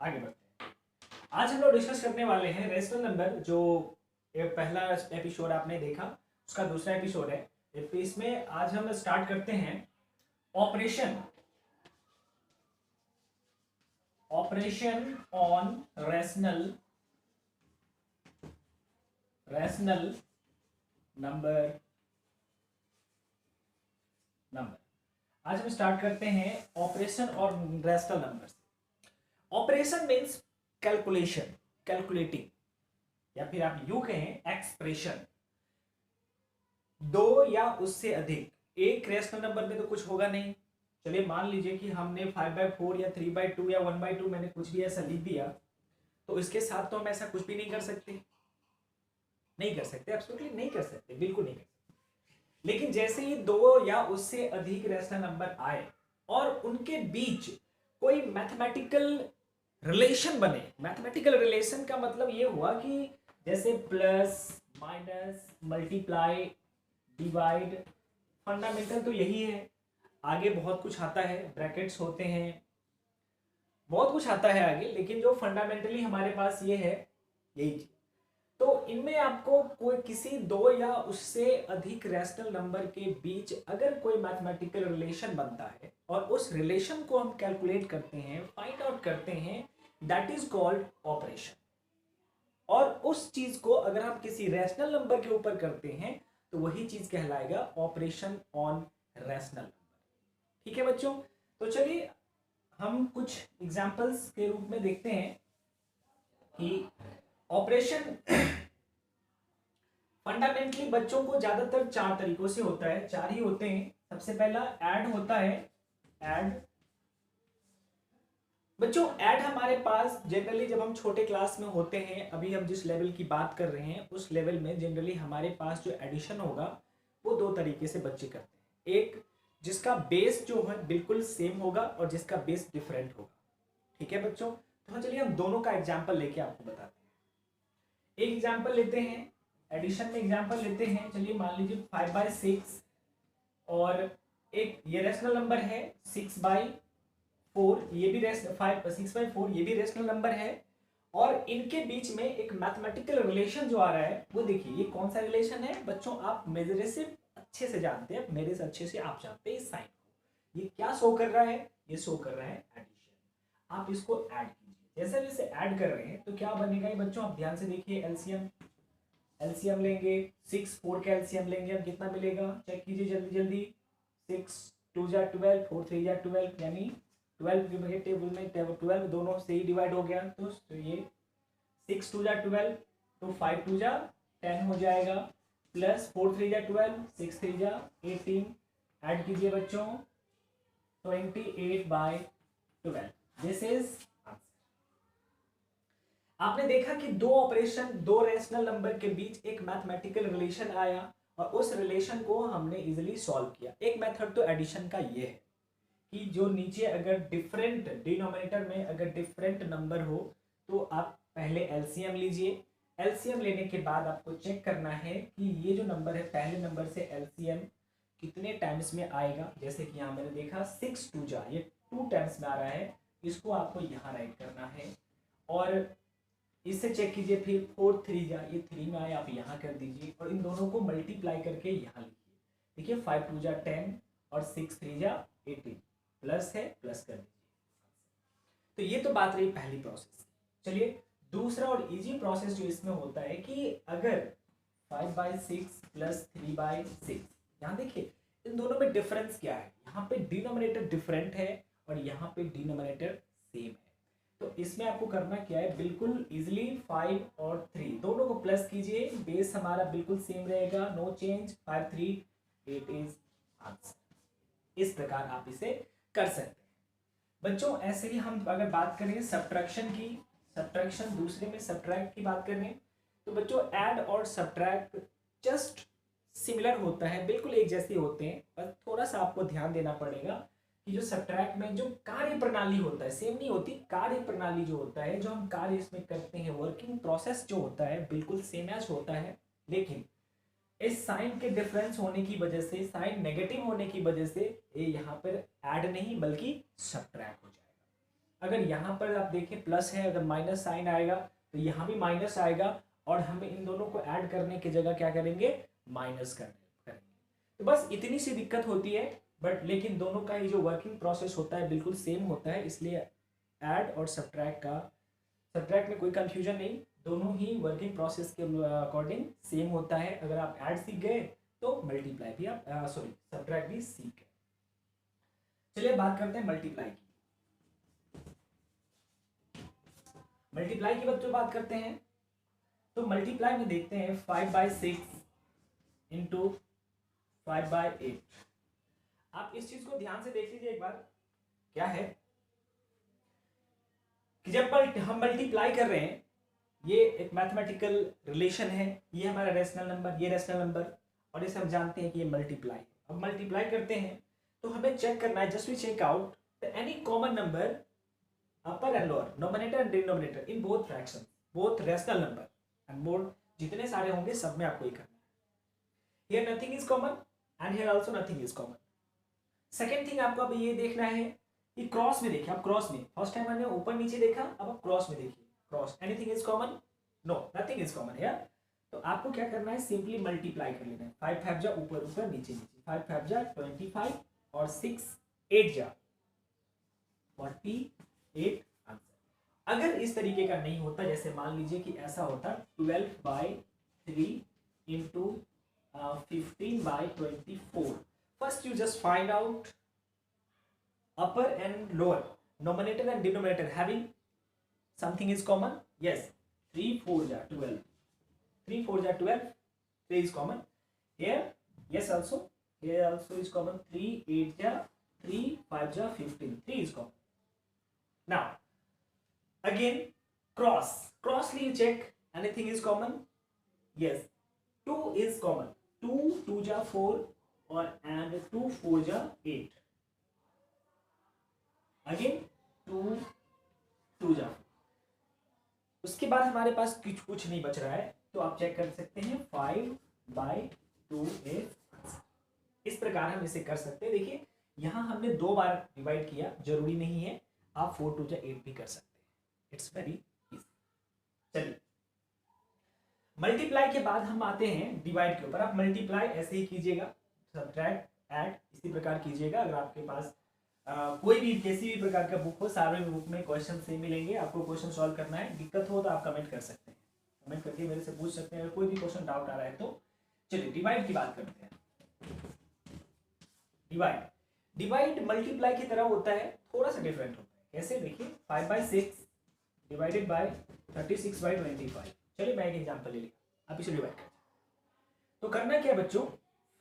आगे बढ़ते हैं। आज हम लोग डिस्कस करने वाले हैं रेशनल नंबर। जो पहला एपिसोड आपने देखा उसका दूसरा एपिसोड है। इसमें आज हम स्टार्ट करते हैं operation operation on rational number. आज हम स्टार्ट करते हैं ऑपरेशन और रेशनल नंबर से। ऑपरेशन मीन्स कैलकुलेशन, कैलकुलेटिंग, या फिर आप यूं कहें एक्सप्रेशन। दो या उससे अधिक, एक रेशनल नंबर में तो कुछ होगा नहीं। चलिए मान लीजिए कि हमने 5/4 या 3/2 या 1/2 मैंने कुछ भी ऐसा लिख दिया, तो इसके साथ तो हम ऐसा कुछ भी नहीं कर सकते, एब्सोल्युटली नहीं कर सकते, बिल्कुल नहीं कर सकते। लेकिन जैसे ही दो या उससे अधिक रेशनल नंबर आए और उनके बीच कोई मैथमेटिकल रिलेशन बने, मैथमेटिकल रिलेशन का मतलब ये हुआ कि जैसे plus, minus, multiply, divide, fundamental तो यही है। आगे बहुत कुछ आता है, ब्रैकेट्स होते हैं, बहुत कुछ आता है आगे, लेकिन जो फंडामेंटली हमारे पास ये है, यही चीज। तो इनमें आपको कोई किसी दो या उससे अधिक रैशनल नंबर के बीच अगर कोई मैथमेटिकल रिलेशन बनता है और उस रिलेशन को हम कैलकुलेट करते हैं, फाइंड आउट करते हैं, दैट इज कॉल्ड ऑपरेशन। और उस चीज को अगर हम किसी रैशनल नंबर के ऊपर करते हैं तो वही चीज कहलाएगा ऑपरेशन ऑन रैशनल नंबर। ठीक है बच्चों, तो चलिए हम कुछ एग्जांपल्स के रूप में देखते हैं कि ऑपरेशन फंडामेंटली बच्चों को ज्यादातर चार तरीकों से होता है, चार ही होते हैं। सबसे पहला ऐड होता है। ऐड बच्चों, ऐड हमारे पास जनरली जब हम छोटे क्लास में होते हैं, अभी हम जिस लेवल की बात कर रहे हैं उस लेवल में जनरली हमारे पास जो एडिशन होगा वो दो तरीके से बच्चे करते हैं। एक जिसका बेस जो है बिल्कुल सेम होगा और जिसका बेस डिफरेंट होगा। ठीक है बच्चों, तो चलिए हम दोनों का एग्जाम्पल लेके आपको बताते हैं। एक एग्जाम्पल लेते हैं, एडिशन में एग्जाम्पल लेते हैं। चलिए मान लीजिए 5/6 और एक ये रेशनल नंबर है 6/4, ये भी 6/4 ये भी रेशनल नंबर है। और इनके बीच में एक मैथमेटिकल रिलेशन जो आ रहा है वो देखिए, ये कौन सा रिलेशन है बच्चों, आप मेरे से अच्छे से जानते हैं, मेरे से अच्छे से आप जानते हैं इस साइन को। ये क्या शो कर रहा है, ये शो कर रहा है एडिशन। आप इसको ऐड कीजिए, जैसे जैसे ऐड कर रहे हैं तो क्या बनेगा ये बच्चों, आप ध्यान से देखिए। एलसीएम एलसीएम लेंगे, 6/4 का एलसीएम लेंगे, अब कितना मिलेगा चेक कीजिए जल्दी जल्दी। 6×2 = 12, 4×3 = 12, यानी 12 के टेबल में 12 दोनों से ही डिवाइड हो गया। तो ये 6×2 = 12, तो 5×2 = 10 हो जाएगा, प्लस 4×3 = 12, 6×3 = 18। ऐड कीजिए बच्चों, 28/12। दिस इज आपने देखा कि दो ऑपरेशन, दो रेशनल नंबर के बीच एक मैथमेटिकल रिलेशन आया और उस रिलेशन को हमने इजीली सॉल्व किया। एक मेथड तो एडिशन का ये है कि जो नीचे अगर डिफरेंट डिनोमिनेटर में अगर डिफरेंट नंबर हो तो आप पहले एलसीएम लीजिए। एलसीएम लेने के बाद आपको चेक करना है कि ये जो नंबर है पहले नंबर से एलसीएम कितने टाइम्स में आएगा। जैसे कि यहाँ मैंने देखा 6×2 ये 2 टाइम्स में आ रहा है, इसको आपको यहाँ राइट करना है। और इससे चेक कीजिए फिर 4×3 ये 3 में आए, आप यहाँ कर दीजिए और इन दोनों को मल्टीप्लाई करके यहाँ लिखिए। देखिए 5×2 = 10 और 6×3 = 18, प्लस है, प्लस कर दीजिए। तो ये तो बात रही पहली प्रोसेस। चलिए दूसरा और इजी प्रोसेस जो इसमें होता है कि अगर 5/6 प्लस 3/6, यहाँ देखिए इन दोनों में डिफरेंस क्या है, यहाँ पे डिनोमिनेटर डिफरेंट है और यहाँ पे डिनोमिनेटर सेम है। तो इसमें आपको करना क्या है, बिल्कुल इजिली 5 और 3 दोनों को प्लस कीजिए, बेस हमारा बिल्कुल सेम रहेगा, नो चेंज, 5 3 8 इज आंसर। इस प्रकार आप इसे कर सकते हैं बच्चों। ऐसे ही हम अगर बात करें सब्ट्रैक्शन की, सब्ट्रैक्शन दूसरे में सब्ट्रैक्ट की बात करें तो बच्चों ऐड और सब्ट्रैक्ट जस्ट सिमिलर होता है, बिल्कुल एक जैसे होते हैं। बस थोड़ा सा आपको ध्यान देना पड़ेगा कि जो सब्ट्रैक्ट में जो कार्य प्रणाली होता है सेम नहीं होती, कार्य प्रणाली जो होता है, जो हम कार्य इसमें करते हैं, वर्किंग प्रोसेस जो होता है बिल्कुल सेम एज होता है। लेकिन इस साइन के डिफरेंस होने की वजह से, साइन नेगेटिव होने की वजह से ये यहाँ पर ऐड नहीं बल्कि सब्ट्रैक्ट हो जाएगा। अगर यहाँ पर आप देखें प्लस है, अगर माइनस साइन आएगा तो यहाँ भी माइनस आएगा, और हमें इन दोनों को ऐड करने की जगह क्या करेंगे, माइनस करेंगे। तो बस इतनी सी दिक्कत होती है, बट लेकिन दोनों का ये जो वर्किंग प्रोसेस होता है बिल्कुल सेम होता है, इसलिए ऐड और सब्ट्रैक्ट में कोई कंफ्यूजन नहीं, दोनों ही वर्किंग प्रोसेस के अकॉर्डिंग सेम होता है। अगर आप ऐड सीख गए तो मल्टीप्लाई भी आप सब्ट्रैक्ट भी सीख गए। चलिए बात करते हैं मल्टीप्लाई की। मल्टीप्लाई की बच्चों बात करते हैं, तो मल्टीप्लाई में देखते हैं 5/6 इंटू 5/8। आप इस चीज को ध्यान से देख लीजिए एक बार। क्या है कि जब हम मल्टीप्लाई कर रहे हैं, ये एक मैथमेटिकल रिलेशन है, ये हमारा रेशनल नंबर, ये रेशनल नंबर, और इसे हम जानते हैं कि ये मल्टीप्लाई। अब मल्टीप्लाई करते हैं तो हमें चेक करना है, just we check out any common number upper and lower, nominator and denominator in both fractions, both rational number and board, जितने सारे होंगे सब में आपको ये करना है। Here nothing is common and here also nothing is common. Second thing आपको अब ये देखना है कि क्रॉस में देखिए, आप क्रॉस में फर्स्ट टाइम मैंने ऊपर नीचे देखा, अब आप क्रॉस में देखिए, cross anything is common, no nothing is common here. तो आपको क्या करना है, सिंपली मल्टीप्लाई कर लेना है। 5 5 जा ऊपर ऊपर नीचे नीचे, 5 5 जा 25 और 6 8 जा 48 आंसर। अगर इस तरीके का नहीं होता, जैसे मान लीजिए कि ऐसा होता 12/3 into 15/24, first you just find out upper and lower, numerator and denominator having something is common. Yes, 3 4 ja 12, 3 4 ja 12, 3 is common here. Yes, also here also is common, 3 8 ja 3, 5 ja 15, 3 is common. Now again crossly you check, anything is common. Yes, 2 is common, 2 2 ja 4 or and 2 4 ja 8, again 2 2 जा। उसके बाद हमारे पास कुछ नहीं बच रहा है, तो आप चेक कर सकते हैं 5/2 is इस प्रकार हम इसे कर सकते हैं। देखिए यहां हमने 2 बार डिवाइड किया, जरूरी नहीं है आप 4 2 जा 8 भी कर सकते हैं, इट्स वेरी इजी। चलिए मल्टीप्लाई के बाद हम आते हैं डिवाइड के ऊपर। आप मल्टीप्लाई ऐसे ही कीजिएगा, सब्ट्रैक्ट ऐड इसी प्रकार कीजिएगा। अगर आपके पास कोई भी किसी भी प्रकार का बुक हो, सारे बुक में क्वेश्चन सेम मिलेंगे, आपको क्वेश्चन सॉल्व करना है। दिक्कत हो तो आप कमेंट कर सकते हैं, कमेंट करके मेरे से पूछ सकते हैं अगर कोई भी क्वेश्चन डाउट आ रहा है तो। चलिए डिवाइड की बात करते हैं। डिवाइड मल्टीप्लाई की तरह होता है, थोड़ा सा डिफरेंट होता है। कैसे देखिए, 5/6 डिवाइडेड बाय 36/25। चलिए मैं एक एग्जाम्पल ले लिया, आप इसे डिवाइड करते हैं। तो करना क्या बच्चों,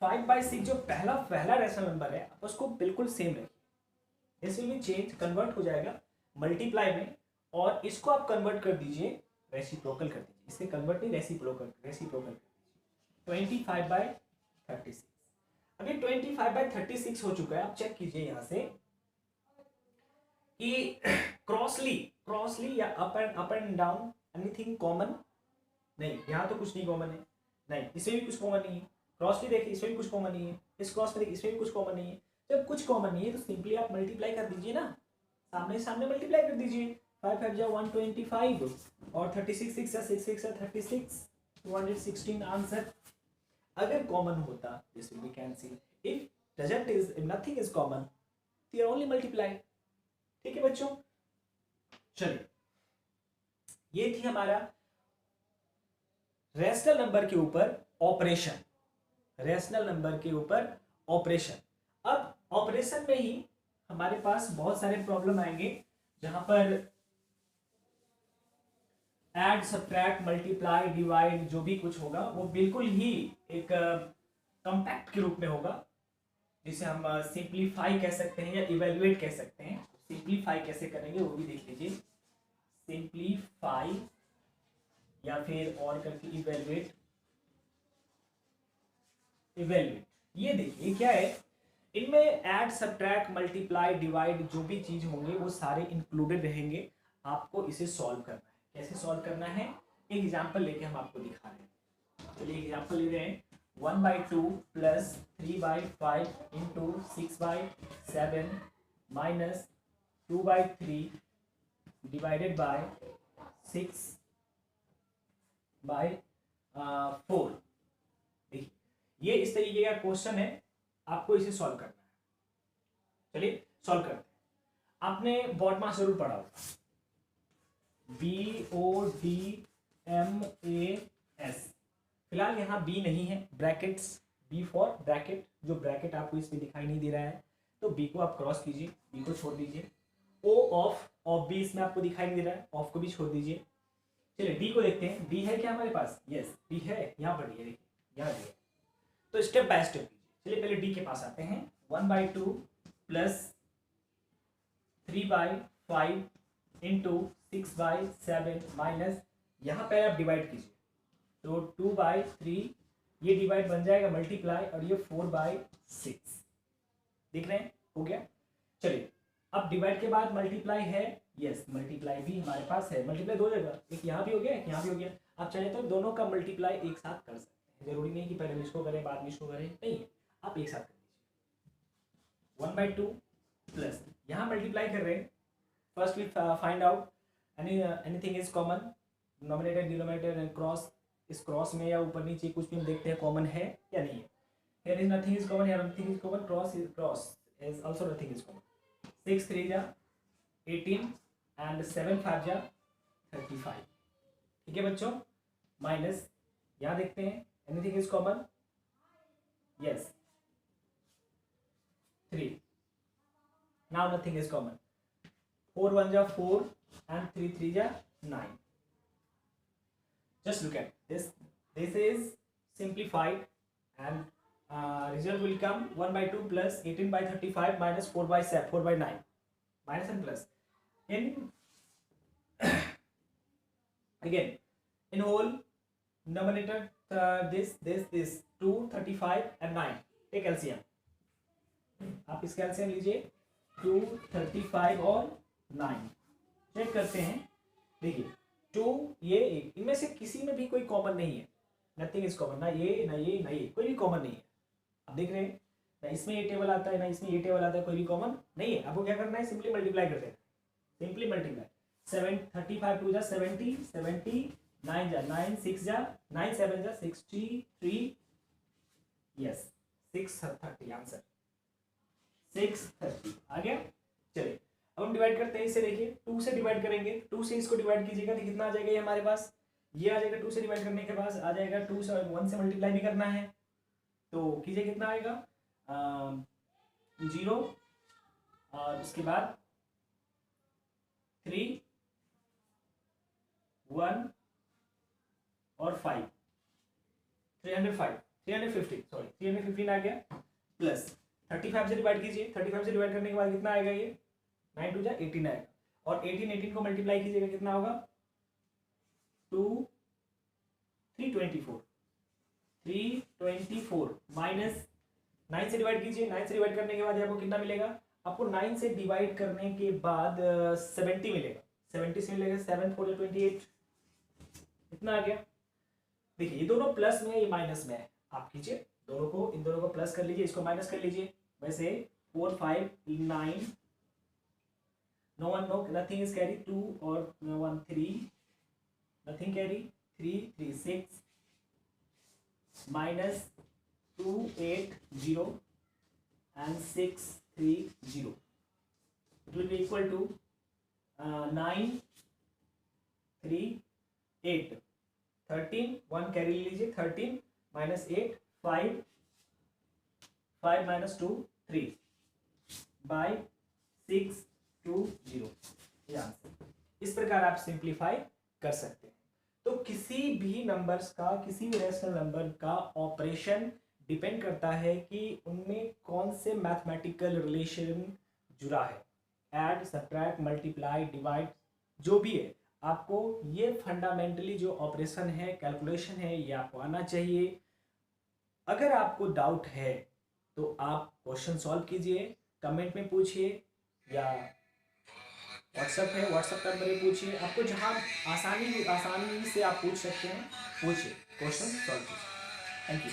5/6 जो पहला रेशनल नंबर है आप उसको बिल्कुल सेम रखिए, this will be change, convert हो जाएगा मल्टीप्लाई में, और इसको आप कन्वर्ट कर दीजिए रेसिप्रोकल कर दीजिए, इसे कन्वर्ट नहीं रेसिप्रोकल कर दीजिए। 25/36। अभी 25/36 हो चुका है, आप चेक कीजिए यहां से कि क्रॉसली या up and down anything common, नहीं यहाँ तो कुछ नहीं कॉमन है, नहीं इसमें भी कुछ कॉमन नहीं है। क्रॉसली देखिए इसमें भी कुछ कॉमन नहीं है, इस क्रॉस में देखिए इसमें भी कुछ कॉमन नहीं है। जब कुछ कॉमन नहीं है तो सिंपली आप मल्टीप्लाई कर दीजिए ना, सामने सामने मल्टीप्लाई कर दीजिए। 5 5 जा 125 और 36 6 जा 6 6 जा 36, 216 आंसर। अगर कॉमन होता this will be cancel, if doesn't is, if nothing is common तो ओनली मल्टीप्लाई। ठीक है बच्चों, चलिए ये थी हमारा रेशनल नंबर के ऊपर ऑपरेशन, रेशनल नंबर के ऊपर ऑपरेशन। अब ऑपरेशन में ही हमारे पास बहुत सारे प्रॉब्लम आएंगे, जहां पर ऐड सब्ट्रैक्ट मल्टीप्लाई डिवाइड जो भी कुछ होगा वो बिल्कुल ही एक कॉम्पैक्ट के रूप में होगा, जिसे हम सिंप्लीफाई कह सकते हैं या इवेल्युएट कह सकते हैं। सिंप्लीफाई कैसे करेंगे वो भी देख लीजिए, सिंप्लीफाई या फिर और करके इवेल्युएट। ये देखिए क्या है, इनमें ऐड सब्ट्रैक्ट मल्टीप्लाई डिवाइड जो भी चीज होंगे वो सारे इंक्लूडेड रहेंगे। आपको इसे सॉल्व करना है। कैसे सॉल्व करना है, एक एग्जांपल लेके हम आपको दिखा रहे हैं। चलिए एग्जांपल ले रहे हैं, 1/2 plus 3/5 into 6/7 minus 2/3 divided by 6/4। देखिए ये इस तरीके का क्वेश्चन है, आपको इसे सॉल्व करना है। चलिए सॉल्व करते हैं। आपने बॉड मास जरूर पढ़ा होगा, BODMAS। फिलहाल यहाँ बी नहीं है, ब्रैकेट्स, बी फॉर ब्रैकेट, जो ब्रैकेट आपको इसमें दिखाई नहीं दे रहा है, तो बी को आप क्रॉस कीजिए, बी को छोड़ दीजिए। ओ ऑफ बी इसमें आपको दिखाई नहीं दे रहा है, ऑफ को भी छोड़ दीजिए। चलिए डी को देखते हैं, डी है क्या हमारे पास? यस डी है, यहाँ पर डी है, देखिए यहाँ डी है। तो स्टेप बाय स्टेप कीजिए। चलिए पहले डी के पास आते हैं। 1/2 प्लस 3/5 इंटू 6/7 माइनस, यहाँ पे आप डिवाइड कीजिए, तो 2/3, ये डिवाइड बन जाएगा मल्टीप्लाई, और ये 4/6। देख रहे हैं, हो गया। चलिए अब डिवाइड के बाद मल्टीप्लाई है, यस मल्टीप्लाई भी हमारे पास है। मल्टीप्लाई दो जगह, एक यहाँ भी हो गया, एक यहाँ भी हो गया। आप चाहे तो दोनों का मल्टीप्लाई एक साथ कर सकते हैं, जरूरी नहीं कि पहले इसको करें बाद में इसको करें, नहीं है, आप एक साथ कर लीजिए। 1/2 प्लस, यहाँ मल्टीप्लाई कर रहे हैं, first we find out anything is common, nominator denominator and cross. इस क्रॉस में या ऊपर नीचे कुछ भी हम देखते हैं कॉमन है या नहीं है। Here is nothing is common, here nothing is common, cross is also nothing is common. 6 3 जा 18 and 7 5 जा 35। ठीक है बच्चों, माइनस यहाँ देखते हैं, anything is common, yes 3, now nothing is common. 4 1 जा 4 and 3 3 जा 9। just look at this is simplified and result will come 1/2 plus 18/35 minus 4/9 minus and plus in again in whole numerator, this 2 35 and 9, take LCM, आप इसका LCM लीजिए, 2 35 और 9 check करते हैं। देखिए 2 ये एक, इनमें से किसी में भी कोई कॉमन नहीं है, नथिंग इज कॉमन, ना ये ना ये ना ये, कोई भी कॉमन नहीं है। आप देख रहे हैं ना इसमें ये टेबल आता है ना इसमें ये टेबल आता है, कोई भी कॉमन नहीं है। आपको क्या करना है, सिंपली मल्टीप्लाई कर देना, सिंपली मल्टीप्लाई। 7 35 2 जा 70 70 9 जा 9 6 जा 9 7 जा 63, यस 630 आंसर 630 आ गया। चलिए अब हम डिवाइड करते हैं इसे, देखिए 2 से डिवाइड करेंगे, 2 से इसको डिवाइड कीजिएगा तो कितना आ जाएगा, ये हमारे पास ये आ जाएगा। 2 से डिवाइड करने के बाद आ जाएगा 2 से 1 से मल्टीप्लाई भी करना है, तो कीजिए कितना आएगा 0, और उसके बाद 3 1 और 5 315 आ गया, प्लस 35 से डिवाइड कीजिए, 35 से डिवाइड करने के बाद कितना आएगा, ये 9 2 जा 18 आएगा, और 18 को मल्टीप्लाई कीजिएगा कितना होगा 324 माइनस 9 से डिवाइड कीजिए, 9 से डिवाइड करने के बाद आपको कितना मिलेगा, आपको 9 से डिवाइड करने के बाद 70 मिलेगा, 70 से मिलेगा 7 4 28, इतना आ गया। देखिए ये दोनों प्लस में है, ये माइनस में है, आप कीजिए दोनों को, इन दोनों को प्लस कर लीजिए, इसको माइनस कर लीजिए। वैसे 4 5 9 no one no nothing is carry, 2 और 1 3 nothing carry, 3 3 6 minus 2 8 0 and 6 3 0, it will be equal to 9 3 8 13 1 carry लीजिए, 13 minus 8 5 5 minus 2 3 by 6 2 0, ये आंसर। इस प्रकार आप सिंप्लीफाई कर सकते हैं। तो किसी भी नंबर्स का, किसी भी रेशनल नंबर का ऑपरेशन डिपेंड करता है कि उनमें कौन से मैथमेटिकल रिलेशन जुड़ा है, ऐड सब्ट्रैक्ट मल्टीप्लाई डिवाइड जो भी है, आपको ये फंडामेंटली जो ऑपरेशन है, कैलकुलेशन है, ये आपको आना चाहिए। अगर आपको डाउट है तो आप क्वेश्चन सॉल्व कीजिए, कमेंट में पूछिए, या व्हाट्सएप है, व्हाट्सएप नंबर पे पूछिए, आपको जहाँ आसानी से आप पूछ सकते हैं, पूछिए, क्वेश्चन सॉल्व कीजिए। Thank you.